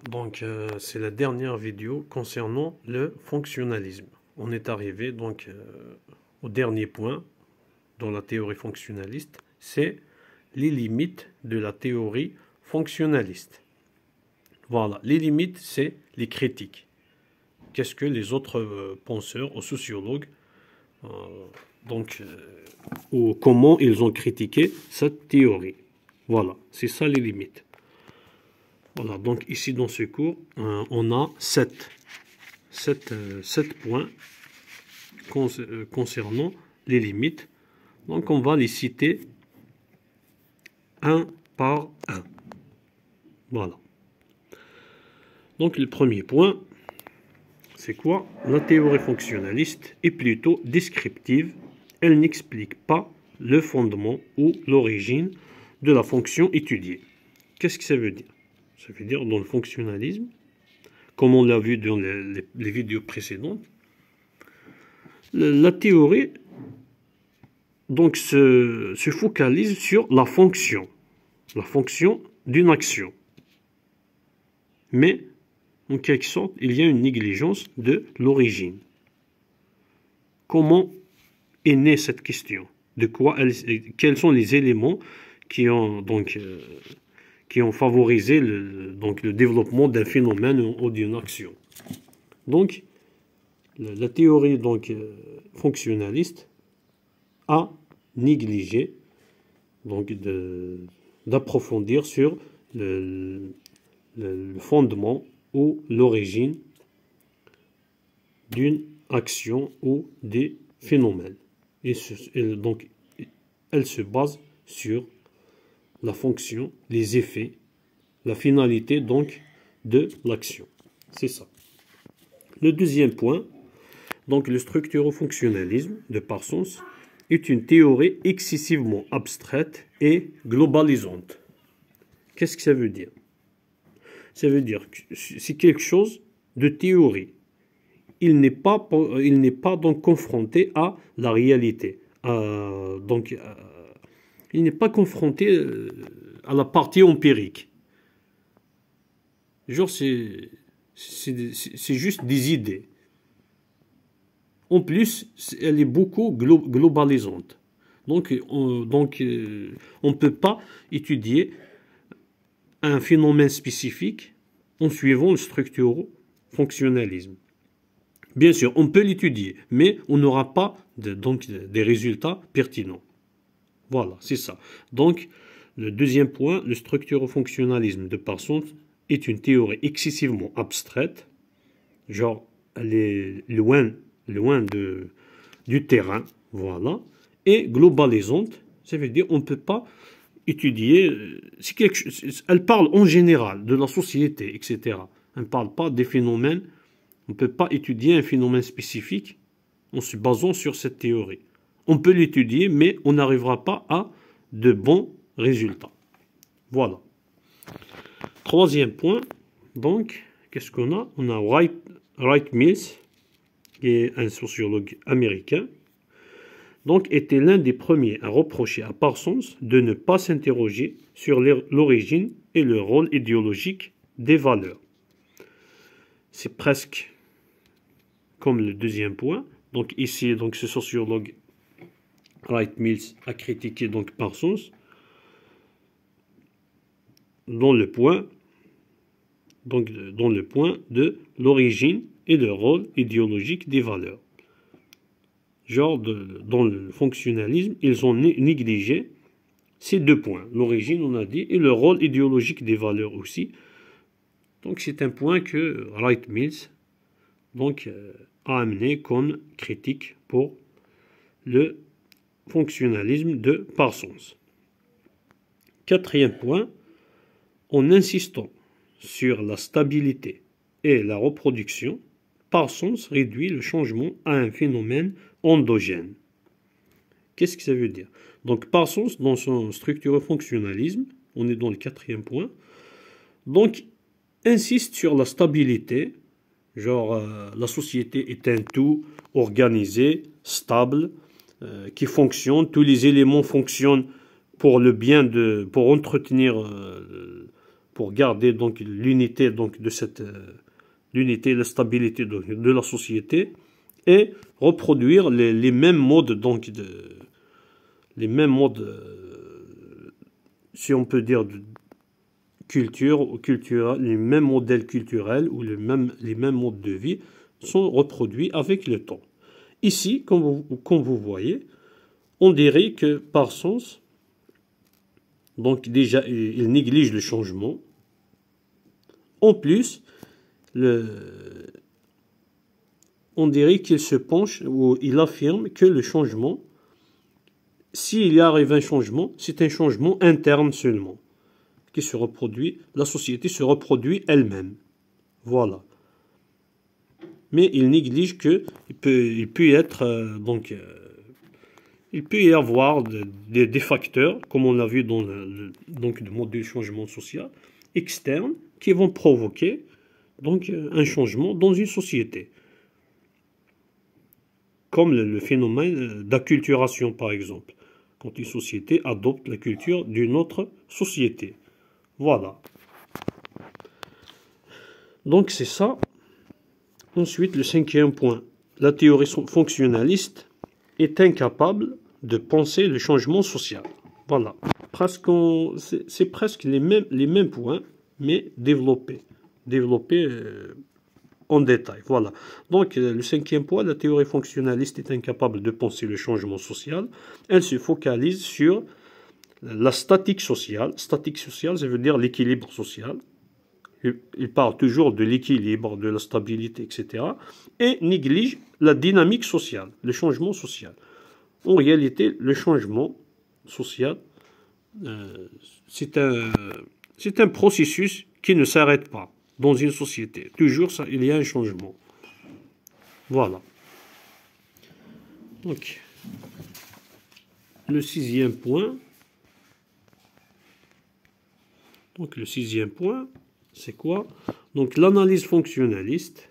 Donc, c'est la dernière vidéo concernant le fonctionnalisme. On est arrivé donc au dernier point dans la théorie fonctionnaliste, c'est les limites de la théorie fonctionnaliste. Voilà, les limites, c'est les critiques. Qu'est-ce que les autres penseurs ou sociologues, ou comment ils ont critiqué cette théorie. Voilà, c'est ça les limites. Voilà, donc ici dans ce cours, on a 7 points concernant les limites. Donc on va les citer un par un. Voilà. Donc le premier point, c'est quoi? La théorie fonctionnaliste est plutôt descriptive. Elle n'explique pas le fondement ou l'origine de la fonction étudiée. Qu'est-ce que ça veut dire? Ça veut dire dans le fonctionnalisme, comme on l'a vu dans les vidéos précédentes, la théorie donc se focalise sur la fonction d'une action. Mais, en quelque sorte, il y a une négligence de l'origine. Comment est née cette question? Quels sont les éléments qui ont favorisé le développement d'un phénomène ou d'une action? Donc, la théorie fonctionnaliste a négligé d'approfondir sur le fondement ou l'origine d'une action ou des phénomènes. Donc, elle se base sur la fonction, les effets, la finalité donc de l'action. C'est ça. Le deuxième point, donc le structuro-fonctionnalisme de Parsons est une théorie excessivement abstraite et globalisante. Qu'est-ce que ça veut dire? Ça veut dire que c'est quelque chose de théorie. Il n'est pas donc confronté à la réalité. Il n'est pas confronté à la partie empirique. Genre, c'est juste des idées. En plus, elle est beaucoup globalisante. Donc on ne peut pas étudier un phénomène spécifique en suivant le structuro-fonctionnalisme. Bien sûr, on peut l'étudier, mais on n'aura pas des résultats pertinents. Voilà, c'est ça. Donc, le deuxième point, le structuro-fonctionnalisme de Parsons est une théorie excessivement abstraite, genre elle est loin du terrain, voilà, et globalisante, ça veut dire on ne peut pas étudier, elle parle en général de la société, etc. Elle ne parle pas des phénomènes, on ne peut pas étudier un phénomène spécifique en se basant sur cette théorie. On peut l'étudier, mais on n'arrivera pas à de bons résultats. Voilà. Troisième point, donc, qu'est-ce qu'on a? On a Wright Mills, qui est un sociologue américain, donc était l'un des premiers à reprocher à Parsons de ne pas s'interroger sur l'origine et le rôle idéologique des valeurs. C'est presque comme le deuxième point. Donc ici, ce sociologue Wright Mills a critiqué Parsons dans le point de l'origine et le rôle idéologique des valeurs. Genre, dans le fonctionnalisme, ils ont négligé ces deux points. L'origine, on a dit, et le rôle idéologique des valeurs aussi. Donc, c'est un point que Wright Mills a amené comme critique pour le fonctionnalisme de Parsons. Quatrième point, en insistant sur la stabilité et la reproduction, Parsons réduit le changement à un phénomène endogène. Qu'est-ce que ça veut dire? Donc Parsons, dans son structuro-fonctionnalisme, on est dans le quatrième point, donc insiste sur la stabilité, genre la société est un tout organisé, stable, qui fonctionne, tous les éléments fonctionnent pour le bien pour pour garder donc l'unité donc de cette l'unité et la stabilité de la société, et reproduire les mêmes modes donc les mêmes modes si on peut dire de culturel, les mêmes modèles culturels ou les mêmes modes de vie sont reproduits avec le temps. Ici, comme vous voyez, on dirait que Parsons, donc déjà, il néglige le changement. En plus, on dirait qu'il se penche ou il affirme que le changement, s'il y arrive un changement, c'est un changement interne seulement qui se reproduit. La société se reproduit elle-même. Voilà. Mais il néglige que il peut être il peut y avoir des facteurs, comme on l'a vu dans le modèle de changement social, externes, qui vont provoquer donc un changement dans une société. Comme le phénomène d'acculturation, par exemple, quand une société adopte la culture d'une autre société. Voilà. Donc c'est ça. Ensuite, le cinquième point. La théorie fonctionnaliste est incapable de penser le changement social. Voilà. C'est presque les mêmes points, mais développés en détail. Voilà. Donc, le cinquième point, la théorie fonctionnaliste est incapable de penser le changement social. Elle se focalise sur la statique sociale. Statique sociale, ça veut dire l'équilibre social. Il parle toujours de l'équilibre, de la stabilité, etc. Et néglige la dynamique sociale, le changement social. En réalité, le changement social, c'est un processus qui ne s'arrête pas dans une société. Toujours, il y a un changement. Voilà. Donc, le sixième point. Donc, le sixième point, c'est quoi? Donc, l'analyse fonctionnaliste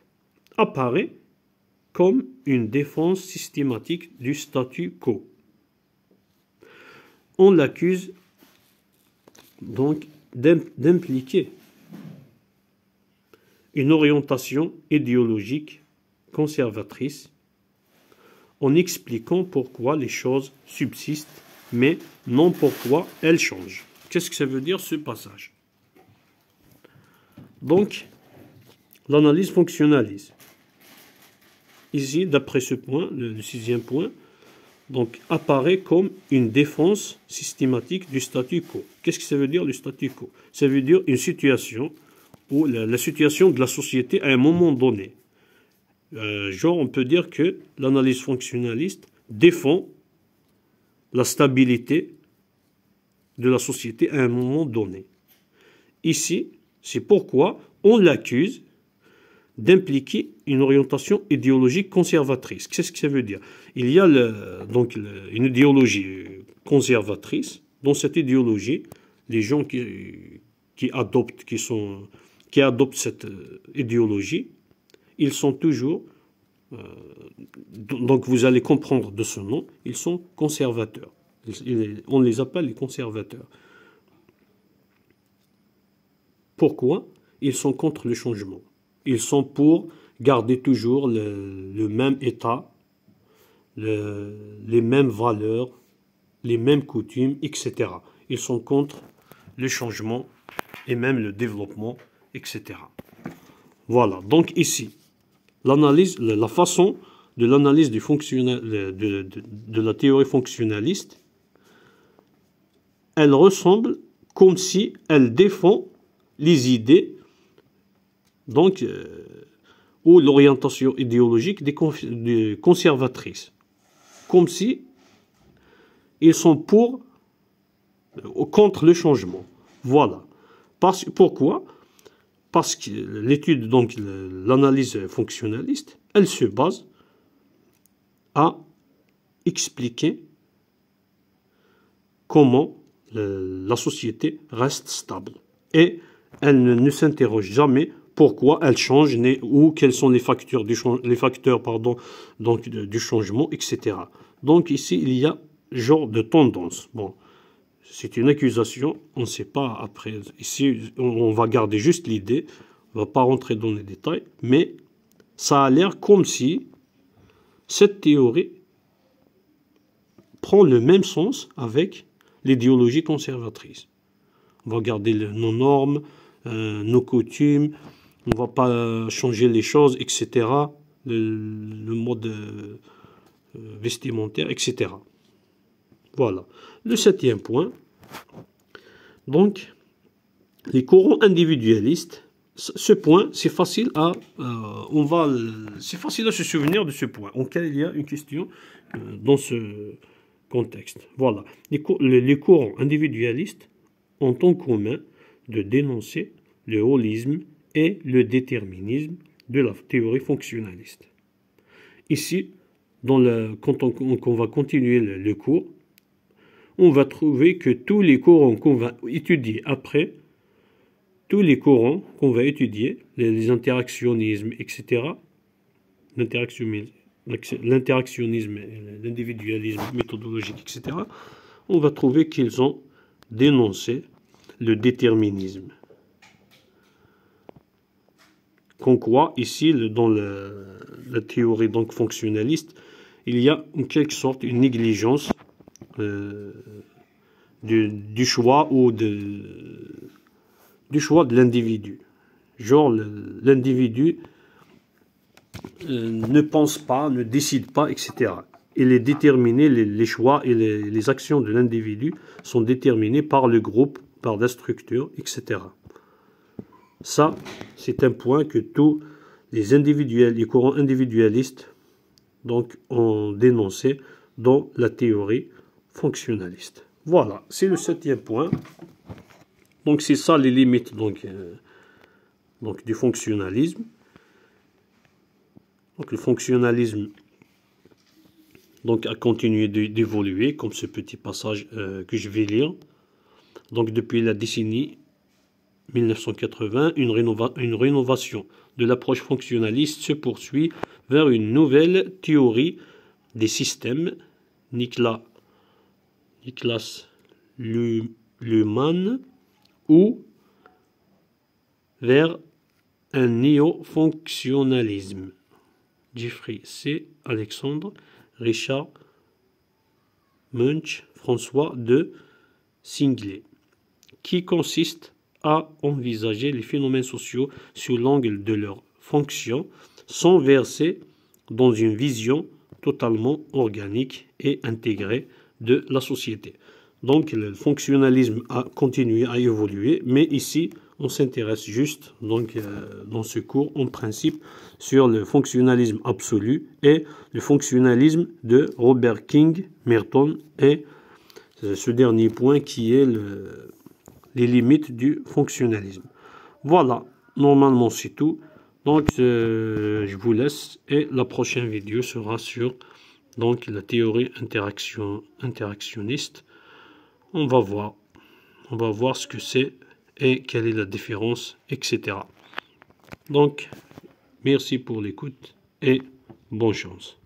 apparaît comme une défense systématique du statu quo. On l'accuse donc d'impliquer une orientation idéologique conservatrice en expliquant pourquoi les choses subsistent, mais non pourquoi elles changent. Qu'est-ce que ça veut dire ce passage? Donc, l'analyse fonctionnaliste. Ici, d'après ce point, le sixième point, donc, apparaît comme une défense systématique du statu quo. Qu'est-ce que ça veut dire le statu quo? Ça veut dire une situation où la situation de la société à un moment donné. Genre, on peut dire que l'analyse fonctionnaliste défend la stabilité de la société à un moment donné. Ici, c'est pourquoi on l'accuse d'impliquer une orientation idéologique conservatrice. Qu'est-ce que ça veut dire? Il y a une idéologie conservatrice. Dans cette idéologie, les gens qui adoptent cette idéologie, ils sont toujours, donc vous allez comprendre de ce nom, ils sont conservateurs. On les appelle les conservateurs. Pourquoi? Ils sont contre le changement. Ils sont pour garder toujours le même état, les mêmes valeurs, les mêmes coutumes, etc. Ils sont contre le changement et même le développement, etc. Voilà, donc ici, l'analyse, la façon de l'analyse de la théorie fonctionnaliste, elle ressemble comme si elle défend les idées donc, ou l'orientation idéologique des conservatrices. Comme si ils sont contre le changement. Voilà. Pourquoi? Parce que l'étude, donc l'analyse fonctionnaliste, elle se base à expliquer comment la société reste stable. Et elle ne s'interroge jamais pourquoi elle change ou quels sont les facteurs du changement, etc. Donc ici, il y a genre de tendance. Bon, c'est une accusation, on ne sait pas après. Ici, on va garder juste l'idée, on ne va pas rentrer dans les détails, mais ça a l'air comme si cette théorie prend le même sens avec l'idéologie conservatrice. On va garder nos normes, nos coutumes, on ne va pas changer les choses, etc. Le mode vestimentaire, etc. Voilà. Le 7e point. Donc, les courants individualistes. Ce point, c'est facile à, c'est facile à se souvenir de ce point. En cas il y a une question dans ce contexte. Voilà. Les courants individualistes ont en commun de dénoncer le holisme et le déterminisme de la théorie fonctionnaliste. Ici, quand on va continuer le cours, on va trouver que tous les courants qu'on va étudier après, tous les courants qu'on va étudier, les interactionnismes, etc., l'interactionnisme, l'individualisme méthodologique, etc., on va trouver qu'ils ont dénoncé le déterminisme. Qu'on croit ici, dans la théorie donc fonctionnaliste, il y a en quelque sorte une négligence du choix ou du choix de l'individu. Genre, l'individu ne pense pas, ne décide pas, etc. Il est déterminé, les choix et les actions de l'individu sont déterminés par le groupe, par la structure, etc. Ça, c'est un point que tous les courants individualistes donc, ont dénoncé dans la théorie fonctionnaliste. Voilà, c'est le 7e point. Donc, c'est ça les limites donc, du fonctionnalisme. Donc, le fonctionnalisme donc, a continué d'évoluer, comme ce petit passage que je vais lire. Donc, depuis la décennie 1980, une rénovation de l'approche fonctionnaliste se poursuit vers une nouvelle théorie des systèmes, Niklas Luhmann, ou vers un néo-fonctionnalisme. Jeffrey C. Alexandre, Richard Munch, François de Singlet, qui consiste à envisager les phénomènes sociaux sous l'angle de leur fonction, sans verser dans une vision totalement organique et intégrée de la société. Donc le fonctionnalisme a continué à évoluer, mais ici on s'intéresse juste donc, dans ce cours en principe sur le fonctionnalisme absolu et le fonctionnalisme de Robert King, Merton et ce dernier point qui est les limites du fonctionnalisme. Voilà, normalement c'est tout. Donc je vous laisse et la prochaine vidéo sera sur donc, la théorie interactionniste. On va voir ce que c'est et quelle est la différence, etc. Donc, merci pour l'écoute et bonne chance.